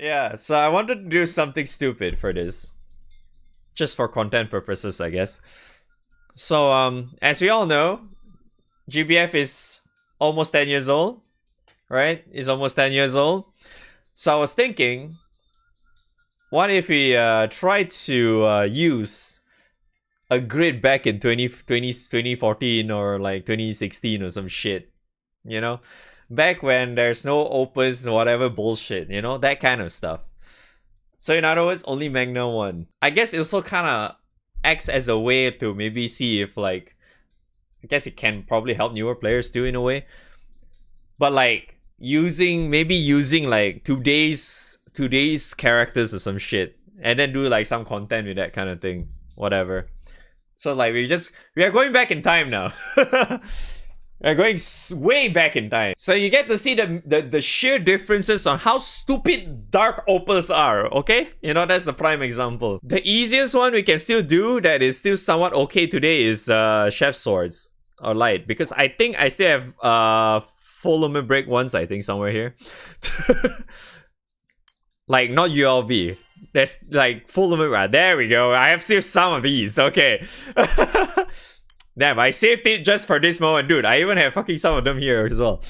Yeah, so I wanted to do something stupid for this. Just for content purposes, I guess. So, as we all know, GBF is almost 10 years old, right? It's almost 10 years old. So I was thinking, what if we try to use a grid back in 2014 or like 2016 or some shit, you know? Back when there's no opens, whatever bullshit, you know? That kind of stuff. So in other words, only Magna won. I guess it also kind of acts as a way to maybe see if like, I guess it can probably help newer players too in a way. But like maybe using like today's characters or some shit, and then do like some content with that kind of thing, whatever. So like we are going back in time now. We're going way back in time. So you get to see the sheer differences on how stupid dark opals are, okay? You know, that's the prime example. The easiest one we can still do that is still somewhat okay today is Chef Swords or Light, because I think I still have full limit break ones, I think, somewhere here. Like not ULV. There's like full limit, right? There we go. I have still some of these, okay. Damn, I saved it just for this moment. Dude, I even have fucking some of them here as well.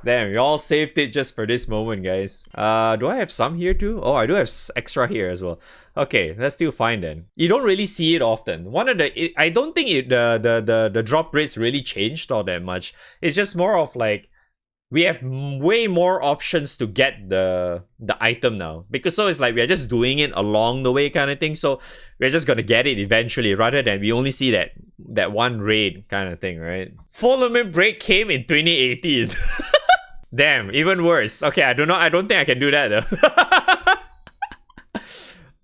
Damn, we all saved it just for this moment, guys. Do I have some here too? Oh, I do have extra here as well. Okay, that's still fine then. You don't really see it often. I don't think the drop rates really changed all that much. It's just more of like, we have way more options to get the item now, because so it's like we're just doing it along the way kind of thing, so we're just gonna get it eventually rather than we only see that one raid kind of thing, right? Full limit break came in 2018. Damn, even worse. Okay, I don't think I can do that though.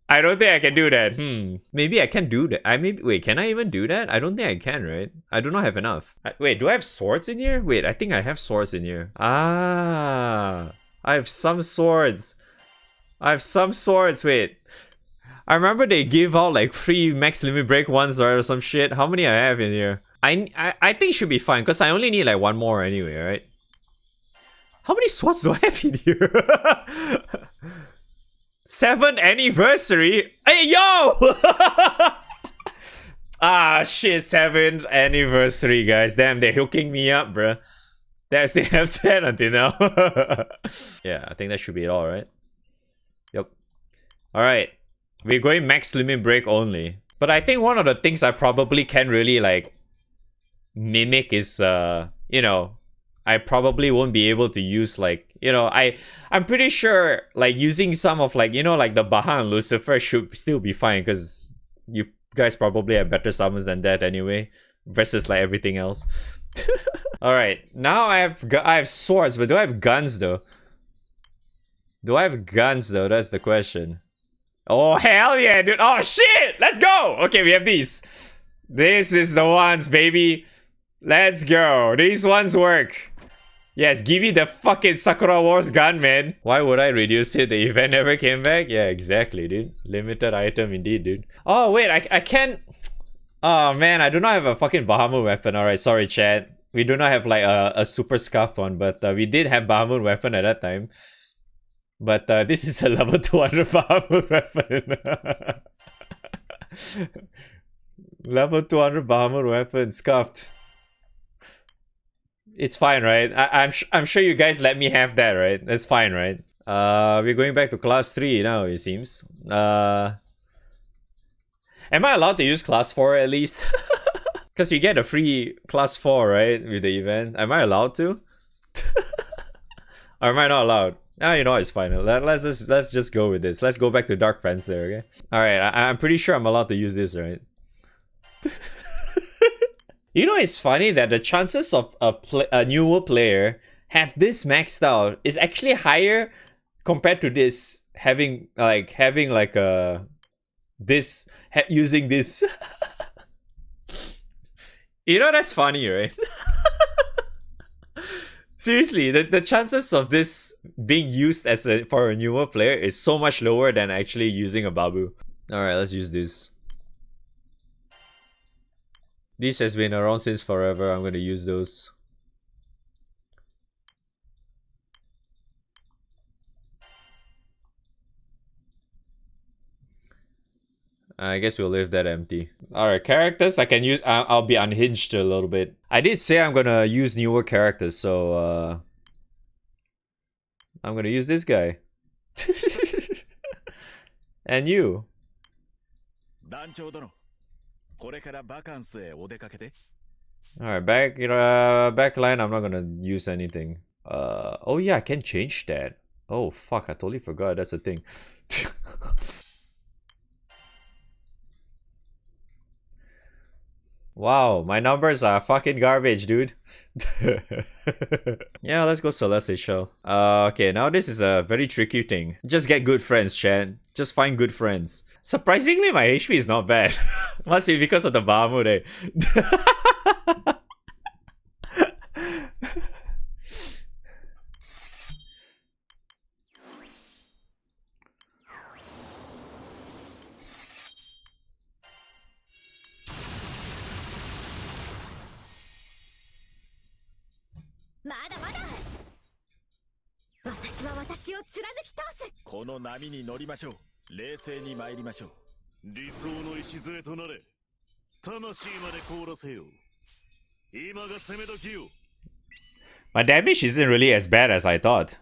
I don't think I can do that. Maybe I can do that. Wait, can I even do that? I don't think I can, right? I do not have enough. Wait, do I have swords in here? Wait, I think I have swords in here. Ah, I have some swords. Wait, I remember they give out like free max limit break ones or some shit. How many I have in here? I think it should be fine because I only need like one more anyway, right? How many swords do I have in here? 7th anniversary? Hey, yo! Ah, shit, 7th anniversary, guys. Damn, they're hooking me up, bruh. They still have 10 until now. Yeah, I think that should be it all, right? Yep. Alright. We're going max limit break only. But I think one of the things I probably can really, like, mimic is, you know, I probably won't be able to use, like, you know, I'm pretty sure like using some of like, you know, like the Baha and Lucifer should still be fine because you guys probably have better summons than that anyway, versus like everything else. All right, now I have swords, but do I have guns though? That's the question. Oh hell yeah, dude! Oh shit! Let's go. Okay, we have these. This is the ones, baby. Let's go. These ones work. Yes, give me the fucking Sakura Wars gun, man. Why would I reduce it? The event never came back? Yeah, exactly, dude. Limited item indeed, dude. Oh, wait, I can't... Oh, man, I do not have a fucking Bahamut weapon. Alright, sorry, chat. We do not have, like, a super scuffed one, but we did have Bahamut weapon at that time. But this is a level 200 Bahamut weapon. Level 200 Bahamut weapon, scuffed. It's fine, right? I'm sure you guys let me have that, right? That's fine, right? We're going back to class 3 now, it seems. Am I allowed to use class 4 at least? Because you get a free class 4, right? With the event. Am I allowed to? Or am I not allowed? Ah, you know, it's fine. Let's just go with this. Let's go back to Dark Fencer, okay? Alright, I'm pretty sure I'm allowed to use this, right? You know, it's funny that the chances of a newer player have this maxed out is actually higher compared to this having like a using this. You know, that's funny, right? Seriously, the chances of this being used as for a newer player is so much lower than actually using a Babu. Alright, let's use this. This has been around since forever. I'm gonna use those. I guess we'll leave that empty. Alright, characters I can use. I'll be unhinged a little bit. I did say I'm gonna use newer characters, so I'm gonna use this guy. And you. Alright, backline I'm not gonna use anything. Oh yeah, I can change that. Oh fuck, I totally forgot that's a thing. Wow, my numbers are fucking garbage, dude. Yeah, let's go Celeste Shell. Okay, now this is a very tricky thing. Just get good friends, Chan. Just find good friends. Surprisingly, my HP is not bad. Must be because of the Bahamut, eh? My damage isn't really as bad as I thought.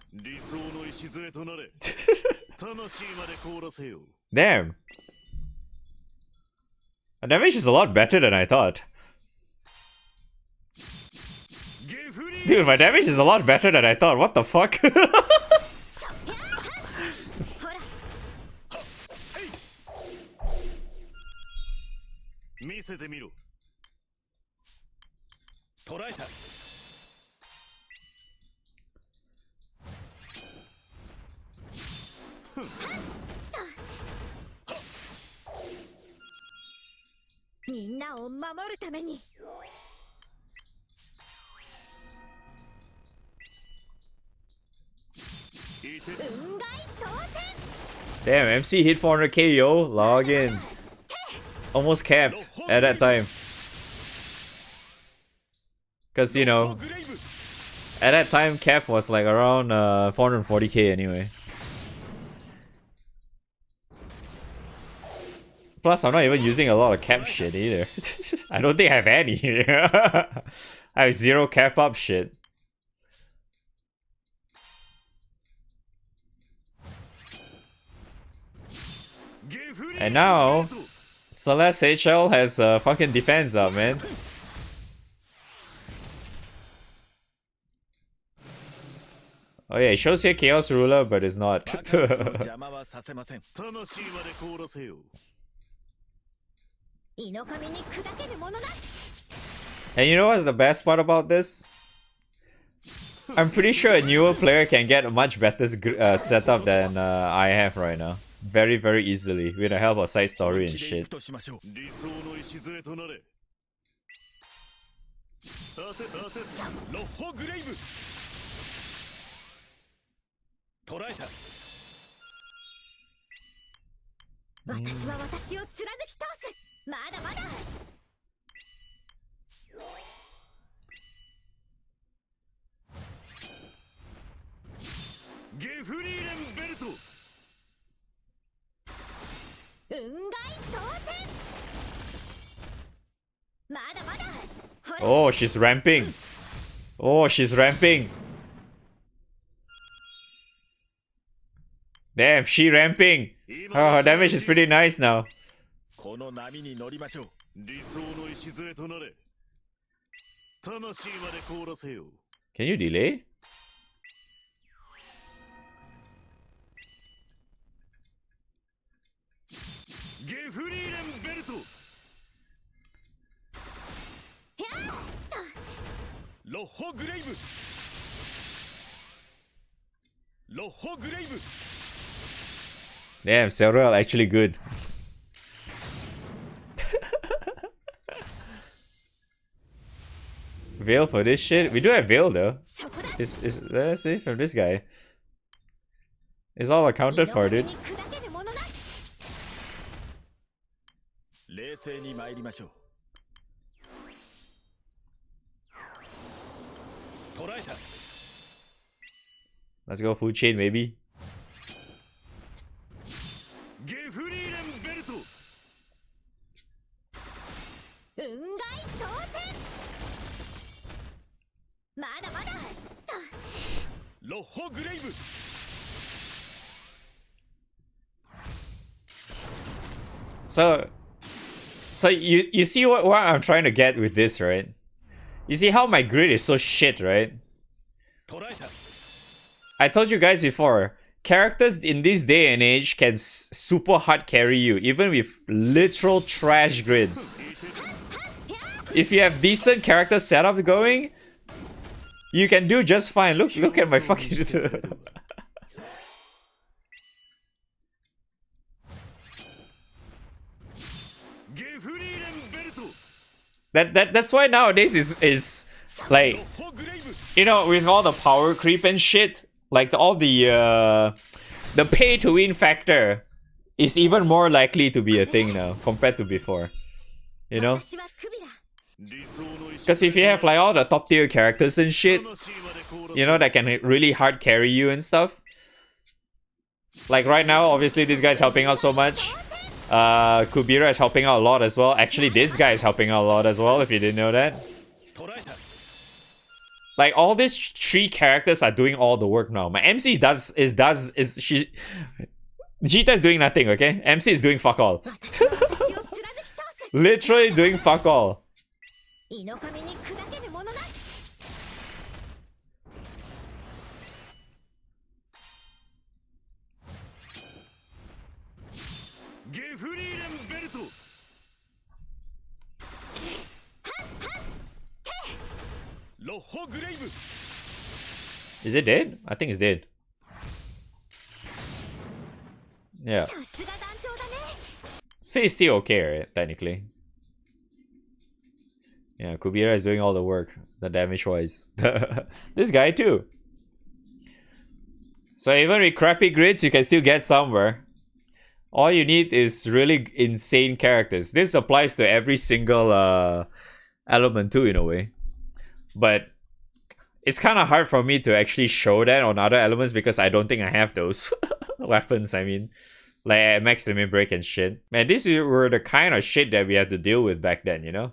Damn. My damage is a lot better than I thought. Dude, my damage is a lot better than I thought. What the fuck? Damn, MC hit 400k, yo. Log in. Almost capped at that time. Because, you know, at that time, cap was like around 440k anyway. Plus, I'm not even using a lot of cap shit either. I don't think I have any. I have 0 cap up shit. And now, Celeste HL has fucking defense up, man. Oh yeah, it shows here Chaos Ruler, but it's not. And you know what's the best part about this? I'm pretty sure a newer player can get a much better setup than I have right now. Very, very easily, with the help of side story and shit. Oh, she's ramping. Oh, she's ramping. Damn, she ramping. Oh, her damage is pretty nice now. Can you delay? Damn, several actually good. Veil for this shit? We do have Veil though. Let's see from this guy. It's all accounted for, dude. Let's go food chain, maybe. So you see what I'm trying to get with this, right? You see how my grid is so shit, right? I told you guys before, characters in this day and age can super hard carry you, even with literal trash grids. If you have decent character setup going, you can do just fine. Look at my fucking... That's why nowadays is like, you know, with all the power creep and shit, like all the pay to win factor is even more likely to be a thing now compared to before, you know? Because if you have like all the top tier characters and shit, you know, that can really hard carry you and stuff. Like right now, obviously this guy's helping out so much. Kubira is helping out a lot as well. Actually, this guy is helping out a lot as well, if you didn't know that. Like, all these 3 characters are doing all the work now. My MC she... Jita is doing nothing, okay? MC is doing fuck all. Literally doing fuck all. Is it dead? I think it's dead. Yeah. Say it's still okay, right? Technically. Yeah, Kubira is doing all the work, the damage wise. This guy too. So even with crappy grids, you can still get somewhere. All you need is really insane characters. This applies to every single element too, in a way. But it's kind of hard for me to actually show that on other elements because I don't think I have those weapons, I mean. Like max limit break and shit. Man, these were the kind of shit that we had to deal with back then, you know?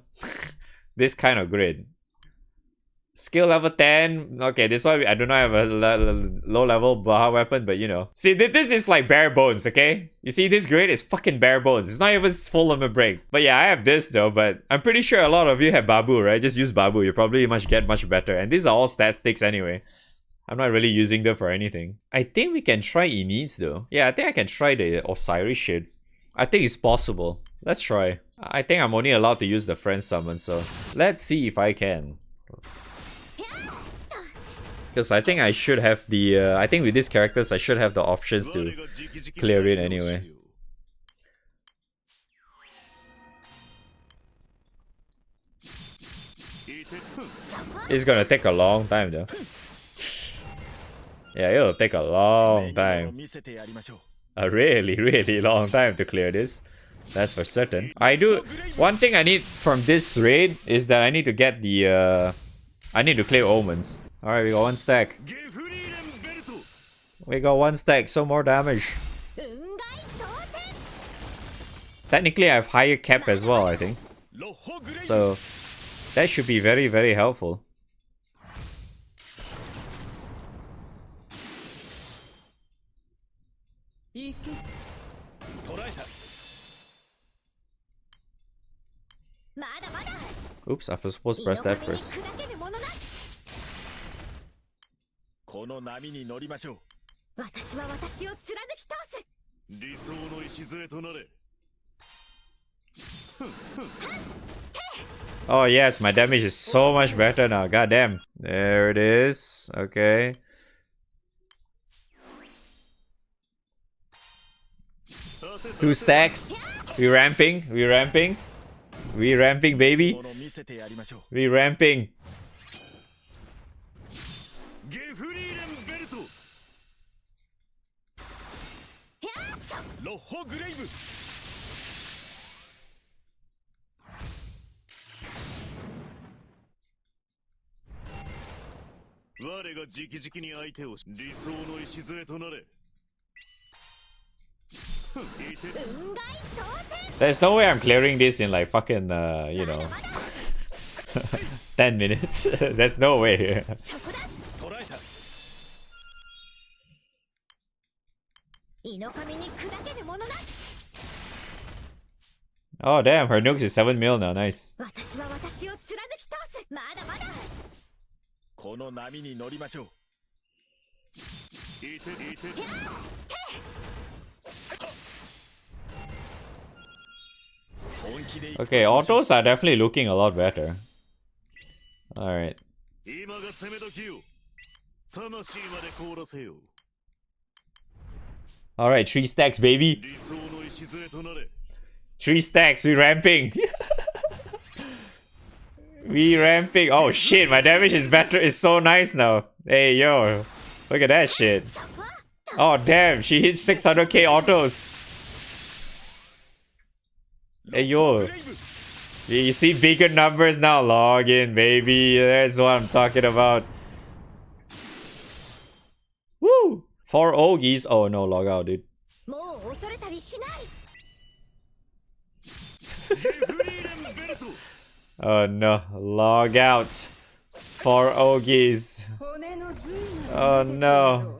This kind of grid. Skill level 10. Okay, this one I do not have a low level Baha weapon, but you know. See, this is like bare bones, okay? You see, this grid is fucking bare bones. It's not even full limit break. But yeah, I have this though, but I'm pretty sure a lot of you have Babu, right? Just use Babu. You probably get much better. And these are all stat sticks anyway. I'm not really using them for anything. I think we can try Ines though. Yeah, I think I can try the Osiris shit. I think it's possible. Let's try. I think I'm only allowed to use the friend summon, so let's see if I can. Because I think I should have the... I think with these characters, I should have the options to clear it anyway. It's gonna take a long time though. Yeah, it'll take a long time. A really long time to clear this. That's for certain. One thing I need from this raid is that I need to get the... I need to clear omens. Alright, we got 1 stack. We got 1 stack, so more damage. Technically, I have higher cap as well, I think. So, that should be very helpful. Oops, I was supposed to press that first. Oh yes, my damage is so much better now. God damn. There it is. Okay. Two stacks. We ramping, baby. We ramping. There's no way I'm clearing this in like fucking, you know, 10 minutes. There's no way. Oh damn, her nukes is 7 mil now, nice. Okay, autos are definitely looking a lot better. Alright. Alright, 3 stacks, baby. 3 stacks, we ramping. We ramping. Oh shit, my damage is better, is so nice now. Hey yo, look at that shit. Oh damn, she hit 600k autos. Hey yo, you see bigger numbers now. Log in, baby. That's what I'm talking about. Woo! 4 Ogies. Oh no, log out, dude. Oh no, log out. 4 Ogies. Oh no.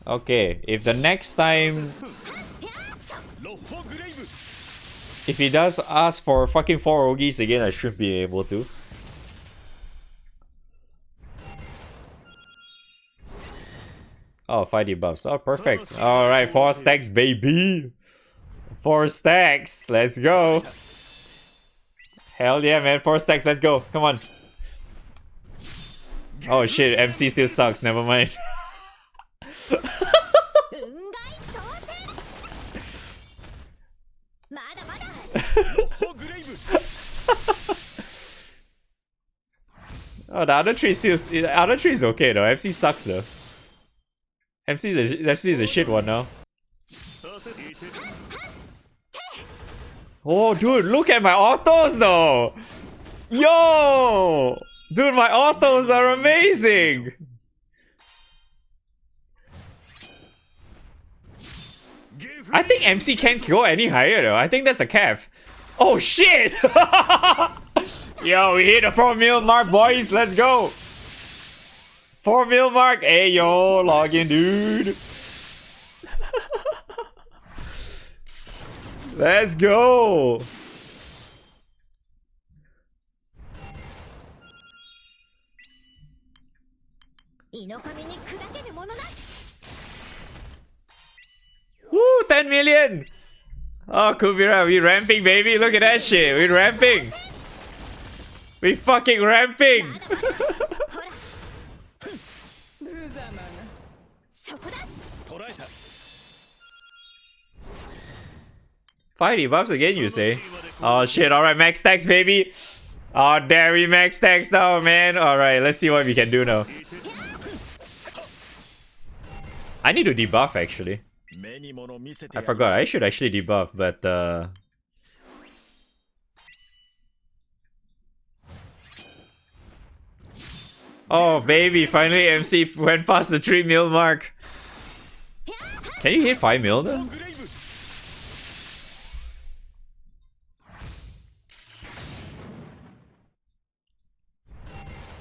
Okay, if the next time, if he does ask for fucking 4 Ogies again, I should be able to. Oh, 5 debuffs. Oh, perfect. Alright, 4 stacks, baby. 4 stacks. Let's go. Hell yeah, man. 4 stacks. Let's go. Come on. Oh shit, MC still sucks. Never mind. Oh, the other tree still. The other tree is okay though. MC sucks though. MC is a shit one now. Oh, dude, look at my autos though. Yo, dude, my autos are amazing. I think MC can't go any higher though. I think that's a cap. Oh shit! Yo, we hit the 4 mil mark, boys. Let's go. 4 mil mark. Hey yo, log in, dude. Let's go. Woo, 10 million. Oh, Kubira, we ramping, baby. Look at that shit. We ramping. We fucking ramping. 5 debuffs again, you say? Oh shit, alright, max stacks, baby. Oh damn, we max stacks now, man. Alright, let's see what we can do now. I need to debuff actually. I forgot, I should actually debuff, but oh baby, finally MC went past the 3 mil mark. Can you hit 5 mil though?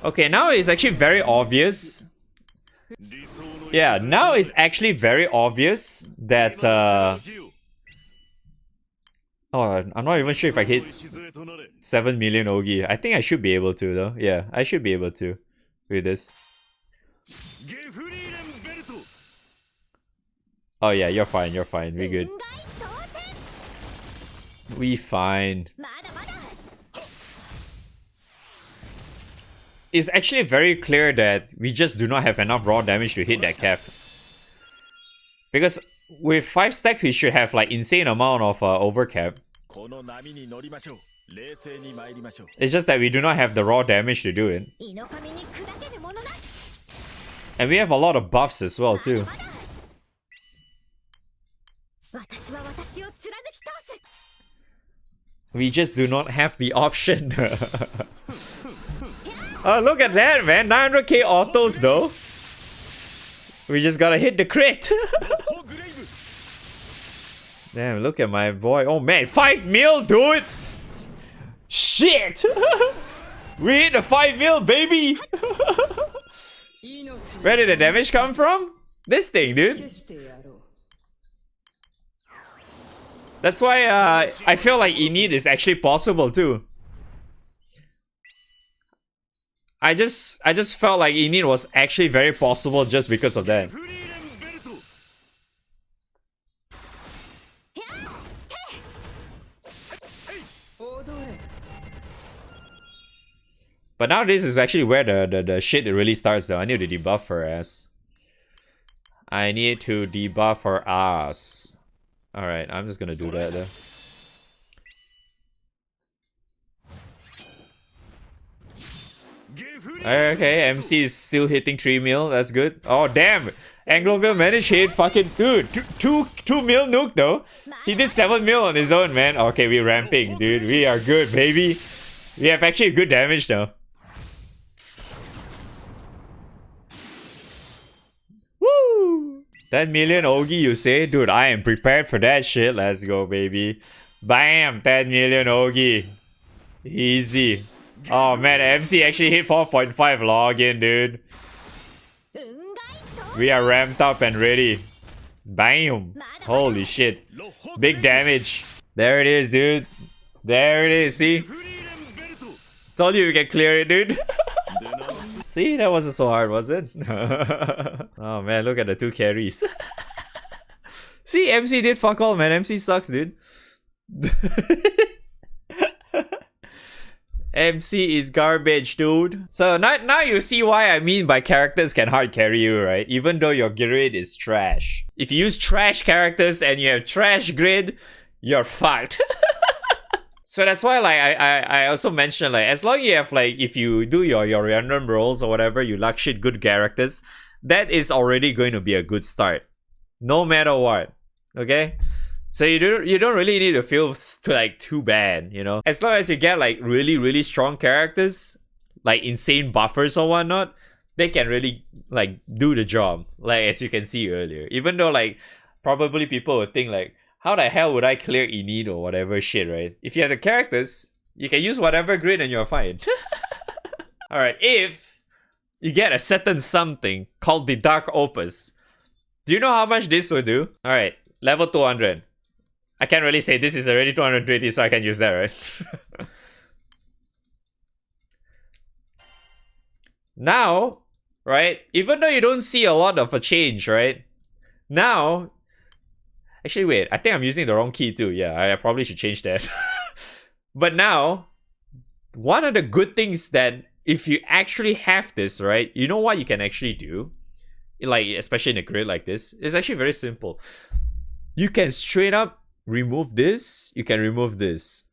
Okay, now it's actually very obvious. Yeah, now it's actually very obvious that oh, I'm not even sure if I hit 7 million Ogi. I think I should be able to though. Yeah, I should be able to with this. Oh yeah, you're fine, you're fine. We good. We fine. It's actually very clear that we just do not have enough raw damage to hit that cap. Because with 5 stacks, we should have like insane amount of overcap. It's just that we do not have the raw damage to do it. And we have a lot of buffs as well too. We just do not have the option. Oh, look at that, man. 900k autos though. We just gotta hit the crit. Damn, look at my boy. Oh man, 5 mil, dude! Shit! We hit the 5 mil, baby! Where did the damage come from? This thing, dude. That's why I feel like Init is actually possible too. I just felt like Init was actually very possible just because of that. But now this is actually where the shit really starts though. I need to debuff her ass. I need to debuff her ass. Alright, I'm just gonna do that though. Okay, MC is still hitting 3 mil, that's good. Oh damn! Angloville managed to hit fucking dude, 2 mil nuke though. He did 7 mil on his own, man. Okay, we're ramping, dude. We are good, baby. We have actually good damage though. Woo! 10 million Ogi, you say? Dude, I am prepared for that shit. Let's go, baby. Bam! 10 million Ogi. Easy. Oh man, MC actually hit 4.5 login, dude. We are ramped up and ready. Bam! Holy shit. Big damage. There it is, dude. There it is, see? Told you can clear it, dude. See, that wasn't so hard, was it? Oh man, look at the 2 carries. See, MC did fuck all, man. MC sucks, dude. MC is garbage, dude. So now you see why I mean by characters can hard carry you, right? Even though your grid is trash. If you use trash characters and you have trash grid, you're fucked. So that's why like I also mentioned like as long as you have like if you do your random rolls or whatever, you luck shit good characters, that is already going to be a good start. No matter what. Okay? So you don't really need to feel too bad, you know? As long as you get like really strong characters, like insane buffers or whatnot, they can really like do the job. Like as you can see earlier. Even though like probably people would think like, how the hell would I clear Init or whatever shit, right? If you have the characters, you can use whatever grid and you're fine. Alright, if you get a certain something called the Dark Opus, do you know how much this will do? Alright, level 200. I can't really say this is already 220, so I can use that, right? Now, right, even though you don't see a lot of a change, right? Now, actually wait, I think I'm using the wrong key too. Yeah, I probably should change that. But now, one of the good things that if you actually have this, right, you know what you can actually do? Like, especially in a grid like this, it's actually very simple. You can straight up remove this, you can remove this,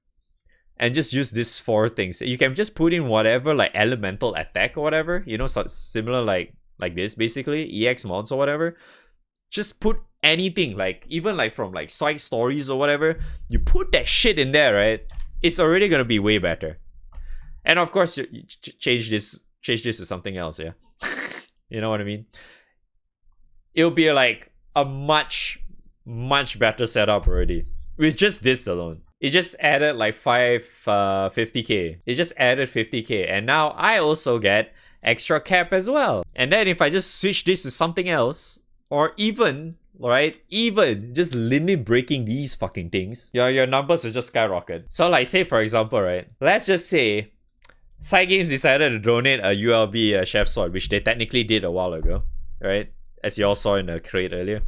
and just use these 4 things. You can just put in whatever like elemental attack or whatever, you know, so similar like this basically, EX mods or whatever. Just put anything, like even like from like Psych Stories or whatever, you put that shit in there, right? It's already gonna be way better. And of course, you change this to something else, yeah. You know what I mean? It'll be like a much better setup already with just this alone. It just added like 50k. It just added 50k, and now I also get extra cap as well. And then if I just switch this to something else, or even, right, even just limit breaking these fucking things, your numbers will just skyrocket. So like say for example, right, let's just say Side Games decided to donate a ULB Chef Sword, which they technically did a while ago, right? As you all saw in the crate earlier.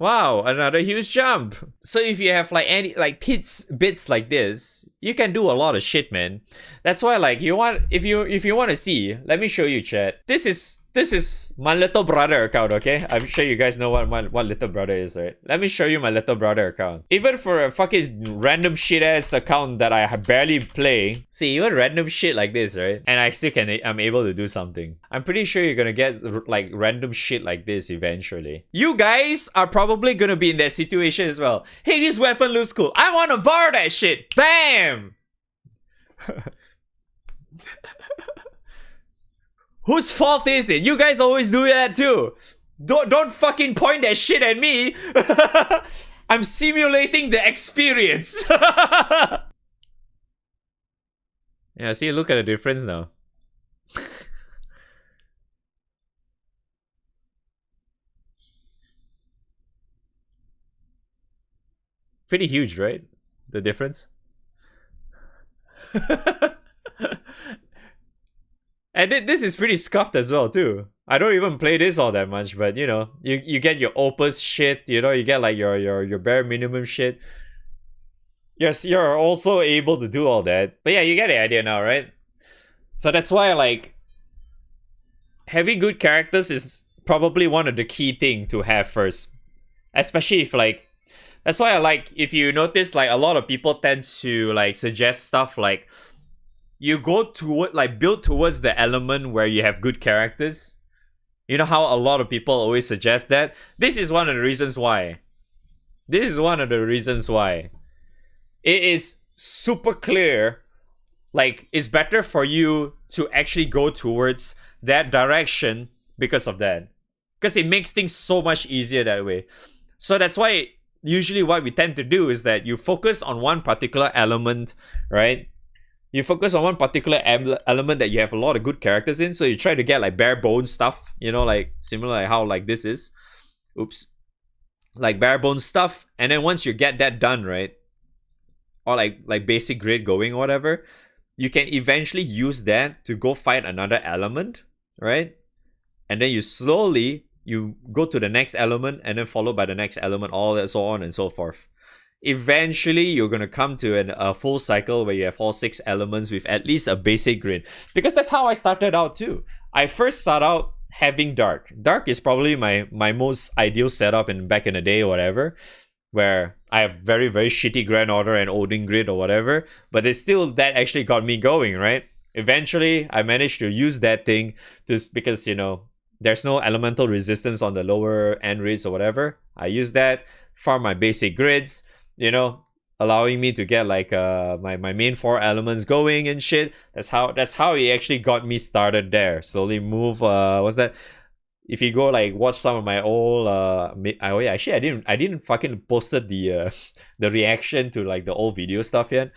Wow, another huge jump. So if you have like any like bits like this, you can do a lot of shit, man. That's why like if you want to see, let me show you, chat. This is my little brother account, okay? I'm sure you guys know what little brother is, right? Let me show you my little brother account. Even for a fucking random shit ass account that I barely play, see, even random shit like this, right? And I still I'm able to do something. I'm pretty sure you're gonna get like random shit like this eventually. You guys are probably gonna be in that situation as well. Hey, this weapon looks cool. I wanna borrow that shit. Bam! Whose fault is it? You guys always do that too. Don't fucking point that shit at me. I'm simulating the experience. Yeah, see, look at the difference now. Pretty huge, right? The difference. And this is pretty scuffed as well too. I don't even play this all that much, but you know, you get your opus shit, you know, you get like your bare minimum shit. Yes, you're also able to do all that. But yeah, you get the idea now, right? So that's why like having good characters is probably one of the key thing to have first. Especially if like that's why I like, if you notice, like a lot of people tend to like suggest stuff like you go toward, like build towards the element where you have good characters. You know how a lot of people always suggest that? This is one of the reasons why. This is one of the reasons why. It is super clear, like it's better for you to actually go towards that direction because of that. Because it makes things so much easier that way. So that's why usually what we tend to do is that you focus on one particular element, right? You focus on one particular element that you have a lot of good characters in, so you try to get like bare bones stuff, you know, like similar like how like this is. Oops. Like bare bones stuff, and then once you get that done, right? Or like basic grid going or whatever, you can eventually use that to go find another element, right? And then you go to the next element and then followed by the next element, all that, so on and so forth. Eventually, you're going to come to a full cycle where you have all 6 elements with at least a basic grid. Because that's how I started out too. I first started out having Dark. Dark is probably my most ideal setup back in the day or whatever, where I have very, very shitty Grand Order and Odin grid or whatever. But it's still, that actually got me going, right? Eventually, I managed to use that thing because, you know, there's no elemental resistance on the lower end grids or whatever. I use that, farm my basic grids, you know, allowing me to get like my main 4 elements going and shit. That's how he actually got me started there. Slowly move. What's that? If you go like watch some of my old actually I didn't fucking posted the reaction to like the old video stuff yet.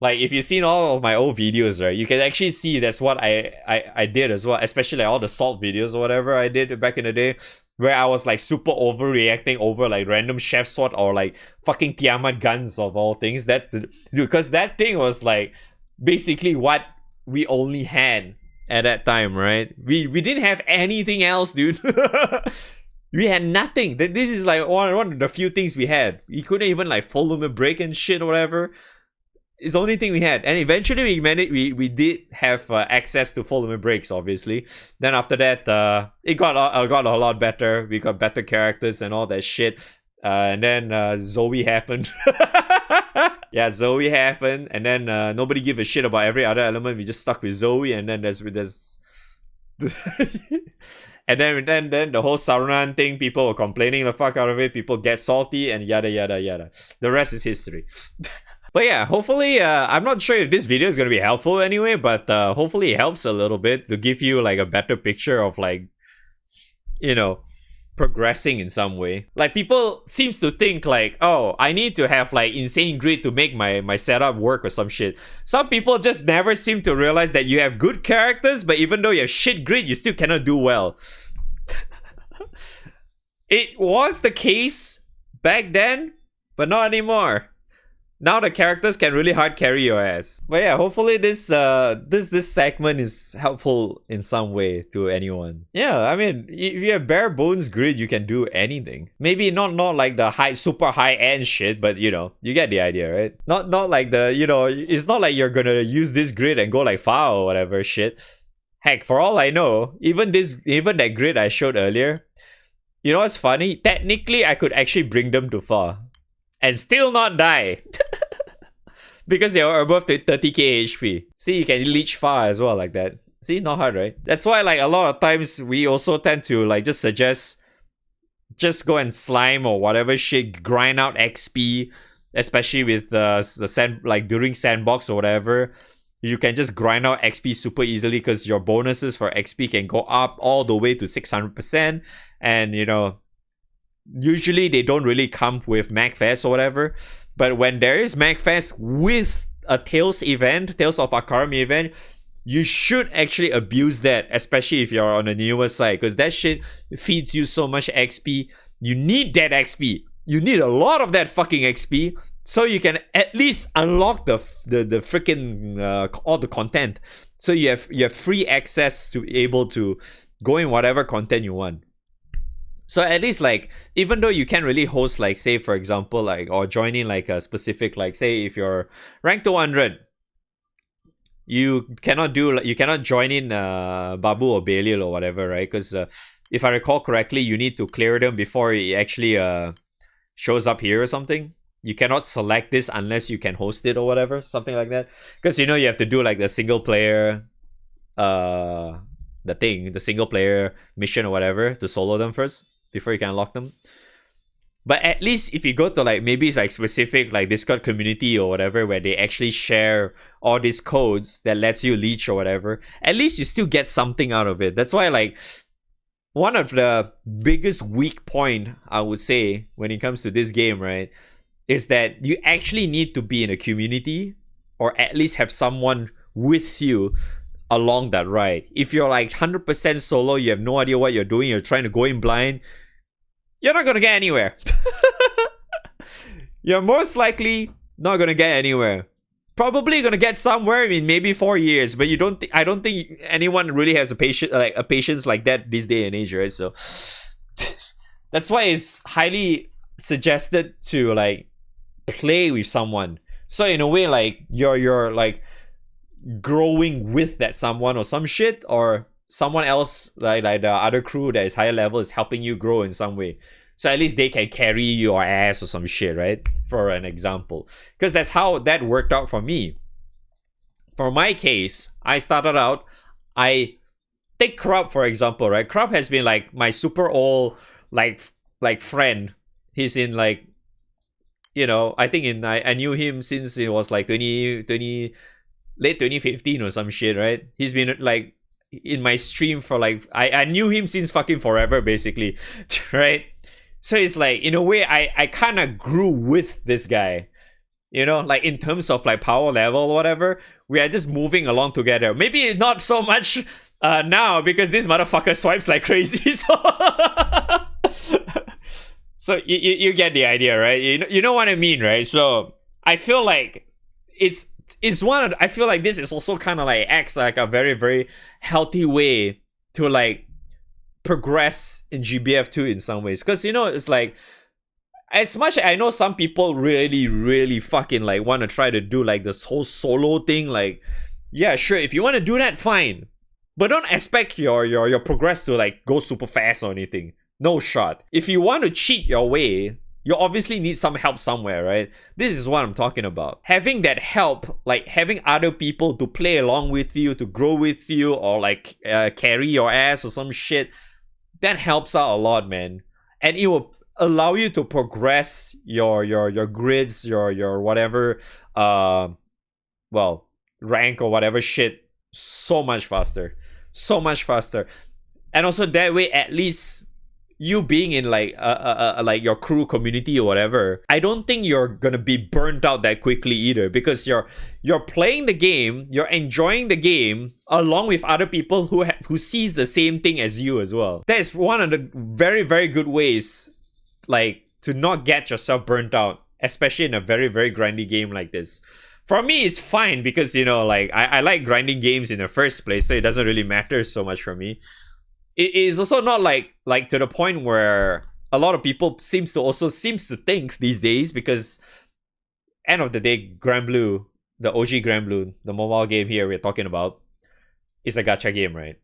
Like if you've seen all of my old videos, right, you can actually see that's what I did as well, especially like all the salt videos or whatever I did back in the day, where I was like super overreacting over like random chef sword or like fucking Tiamat guns of all things. That because that thing was like basically what we only had at that time, right? We didn't have anything else, dude. We had nothing. This is like one of the few things we had. We couldn't even like full limit break and shit or whatever. It's the only thing we had, and eventually we managed. We did have access to full limit breaks, obviously. Then after that, it got a lot better. We got better characters and all that shit. And then Zoe happened. Yeah, Zoe happened, and then nobody gave a shit about every other element. We just stuck with Zoe, and then there's and then the whole Saruman thing. People were complaining the fuck out of it. People get salty, and yada yada yada. The rest is history. But yeah, hopefully, I'm not sure if this video is going to be helpful anyway, but hopefully it helps a little bit to give you like a better picture of like, you know, progressing in some way. Like people seems to think like, oh, I need to have like insane grid to make my setup work or some shit. Some people just never seem to realize that you have good characters, but even though you have shit grid, you still cannot do well. It was the case back then, but not anymore. Now the characters can really hard carry your ass. But yeah, hopefully this segment is helpful in some way to anyone. Yeah, I mean, if you have bare bones grid, you can do anything. Maybe not like the super high end shit, but you know, you get the idea, right? Not like the, you know, it's not like you're gonna use this grid and go like far or whatever shit. Heck, for all I know, even that grid I showed earlier, you know what's funny? Technically, I could actually bring them to far and still not die. Because they are above 30k HP. See, you can leech far as well like that. See, not hard, right? That's why like a lot of times we also tend to like just suggest just go and slime or whatever shit, grind out XP, especially with the sand, like during sandbox or whatever. You can just grind out XP super easily because your bonuses for XP can go up all the way to 600%. And, you know, usually they don't really come with MagFest or whatever. But when there is MagFest with a Tales event, Tales of Akaram event, you should actually abuse that, especially if you're on a newer side, because that shit feeds you so much XP. You need that XP. You need a lot of that fucking XP so you can at least unlock the freaking all the content. So you have free access to be able to go in whatever content you want. So at least, like, even though you can't really host, like, say for example, like, or join in like a specific, like, say if you're rank 200, you cannot join in Babu or Belial or whatever, right? Because if I recall correctly, you need to clear them before it actually shows up here or something. You cannot select this unless you can host it or whatever, something like that. Because, you know, you have to do like the single player the single player mission or whatever to solo them first before you can unlock them. But at least if you go to like, maybe it's like specific like Discord community or whatever, where they actually share all these codes that lets you leech or whatever, at least you still get something out of it. That's why, like, one of the biggest weak point, I would say, when it comes to this game, right, is that you actually need to be in a community or at least have someone with you along that ride. If you're like 100% solo, you have no idea what you're doing, you're trying to go in blind, you're not gonna get anywhere. You're most likely not gonna get anywhere. Probably gonna get somewhere in maybe 4 years, but I don't think anyone really has a patience like that this day and age, right? So that's why it's highly suggested to like play with someone. So in a way, like you're like growing with that someone or some shit, or someone else like the other crew that is higher level is helping you grow in some way. So at least they can carry your ass or some shit, right? For an example. Because that's how that worked out for me. For my case, I started out, I take Krub for example, right? Krub has been like my super old like friend. He's in like, you know, I think I knew him since it was like late 2015 or some shit, right? He's been like in my stream for like, I knew him since fucking forever basically, right? So it's like, in a way, I kind of grew with this guy, you know, like in terms of like power level or whatever. We are just moving along together. Maybe not so much now because this motherfucker swipes like crazy. So you get the idea, right? You know what I mean, right? So I feel like I feel like this is also kind of like acts like a very, very healthy way to like progress in GBF2 in some ways. Because, you know, it's like, as much as I know some people really, really fucking like want to try to do like this whole solo thing, like, yeah, sure, if you want to do that, fine. But don't expect your progress to like go super fast or anything. No shot. If you want to cheat your way, you obviously need some help somewhere, right? This is what I'm talking about. Having that help, like having other people to play along with you, to grow with you, or like carry your ass or some shit, that helps out a lot, man. And it will allow you to progress your grids, your whatever, rank or whatever shit so much faster. So much faster. And also that way, at least you being in like like your crew community or whatever, I don't think you're gonna be burnt out that quickly either, because you're playing the game, you're enjoying the game along with other people who sees the same thing as you as well. That is one of the very, very good ways like to not get yourself burnt out, especially in a very, very grindy game like this. For me, it's fine because, you know, like I like grinding games in the first place, so it doesn't really matter so much for me. It is also not like to the point where a lot of people seems to think these days, because end of the day, Granblue, the OG Granblue, the mobile game here we're talking about, is a gacha game, right?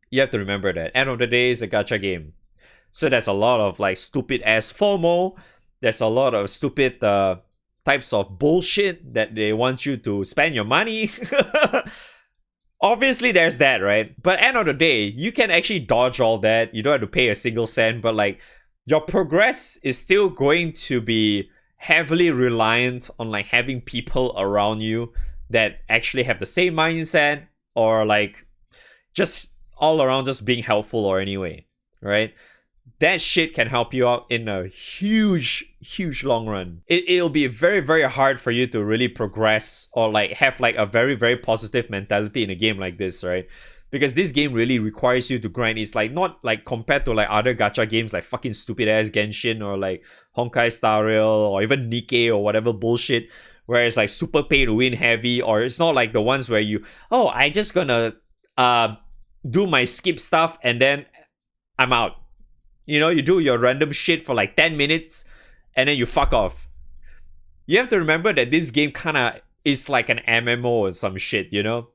You have to remember that. End of the day, it's a gacha game. So there's a lot of like stupid ass FOMO. There's a lot of stupid types of bullshit that they want you to spend your money. Obviously, there's that, right? But end of the day, you can actually dodge all that. You don't have to pay a single cent, but like your progress is still going to be heavily reliant on like having people around you that actually have the same mindset, or like just all around just being helpful or anyway, right? That shit can help you out in a huge long run. It'll be very, very hard for you to really progress or like have like a very, very positive mentality in a game like this, right? Because this game really requires you to grind. It's like not like compared to like other gacha games like fucking stupid ass Genshin or like Honkai Star Rail or even Nikkei or whatever bullshit, where it's like super pay to win heavy, or it's not like the ones where you, oh, I just gonna do my skip stuff and then I'm out. You know, you do your random shit for like 10 minutes and then you fuck off. You have to remember that this game kind of is like an MMO or some shit, you know?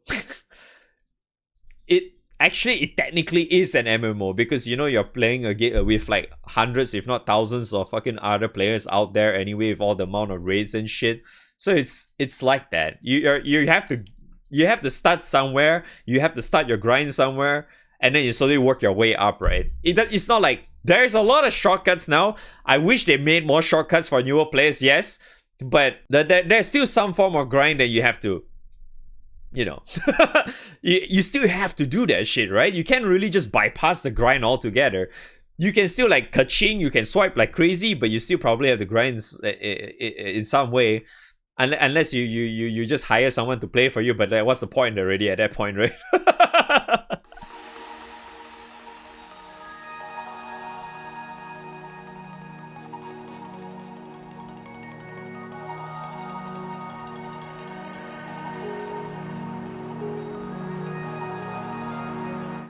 It technically is an MMO because, you know, you're playing a game with like hundreds, if not thousands of fucking other players out there anyway, with all the amount of raids and shit. So it's like that. You have to start somewhere. You have to start your grind somewhere, and then you slowly work your way up, right? It's not like there's a lot of shortcuts now. I wish they made more shortcuts for newer players, yes, but there's still some form of grind that you have to, you know, you still have to do that shit, right? You can't really just bypass the grind altogether. You can still like ka-ching, you can swipe like crazy, but you still probably have the grinds in some way, unless you just hire someone to play for you. But what's the point already at that point, right?